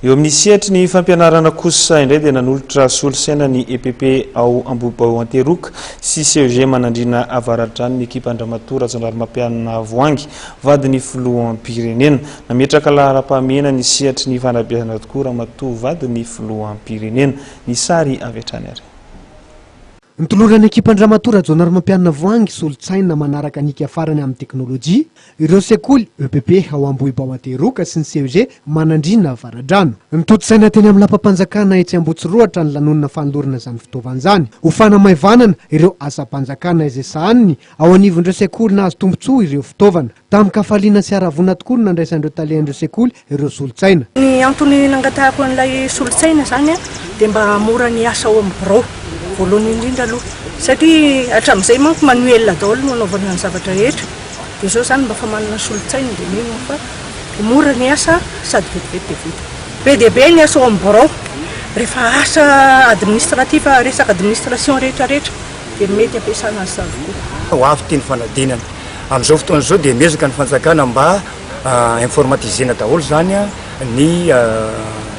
Eo amin'ny sehatry ny fampianarana kosa indray dia nanolotra solosaina ny EPP ao Ambohibao Anteroka sy CEG manandrina avaratrany ny ekipa Andramatoa Rajaonarimampianina Voangy vadiny filohampirenena. Nametraka laharam-pahamehana ny sehatry ny fanabeazana tokoa Ramatoa vadiny filohampirenena. Ny sary avy hatrany ary. Nitoloran'ny ekipa Andramatoa Rajaonarimampianina Voangy solotsaina manaraka nika farany amin'ny teknôlôjia ireo sekoly EPP ao Ambohibao Anteroka sy ny CEG manandrina avaradrano. Nitotsaina teny amin'ny lapam-panjakana etsy Ambotsiroatra ny lanonana fanolorana izany fitaovan'izany. Ho fanamaivanana ireo asam-panjakana izay sahaniny ao anivon'ireo sekoly nahazo tombontsoa ireo fitaovana. Tamin'ny kafaliana sy haravona tokoa no nandraisan'ireo talehan'ireo sekoly ireo solotsaina. Ny antony nangatahako an'ilay solotsaina zany dia mba mora ny asa ao amin'ny birao. Voalohany indrindra aloha satria hatramin'izay manko manuel daholo no anaovana ny zavatra rehetra. Dia izao zany mba fa manana solotsaina dia mino fa mora ny asa sady vetivety dia vita. Be dia be ny asa ao amin'ny birao. Rehefa asa administrativa resaka administration rehetrarehetra dia mety ampiasana azy avokoa. Ho avy teny fanadinana amin'izao fotoana izao dia miezaka ny fanjakana mba informatisena daholo zany ny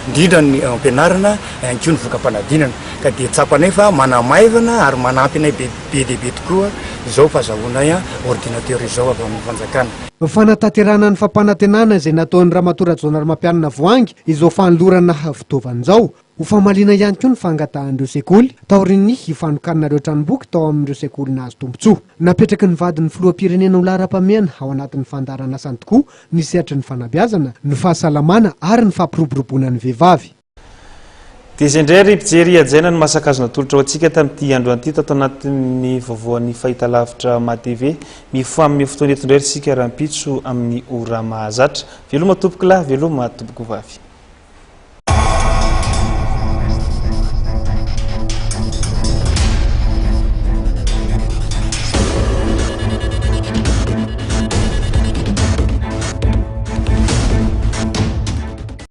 indrindra ny ampianarana ihany ny vokam-panadinana ka dia tsapanefa manamaivana ary manampy anay be dia be tokoa izao fahazahoanay ordinateur izao avy amin'ny fanjakana. Fanatanterahana ny fampanantenana izay nataon'ny Ramatoa Rajaonarimampianina Voangy izao fanolorana fitaovan'izao. Ho famaliana ihany koa ny fangatahan'ireo sekoly taorin'ny hifanokanareo tranomboky tao amin'ireo sekoly nahazo tombontsoa. Napetraky ny vadiny filoham-pirenena ho laharam-pahamehana ao anatin'ny fandarana asany tokoa ny sehatry ny fanabeazana, ny fahasalamana ary ny fampiroboroboana ny vehivavy. Dia indray ry mpijery hajaina ny masakazona tolotra ho antsika tamin'ity andro an'ity tato anatin'ny vaovaon'ny fahitalavitra MATV. Mifamin'ny fotoana eto indray isika rahampitso amin'ny ora mahazatra. Veloma tompoko lahy, veloma tompoko vavy.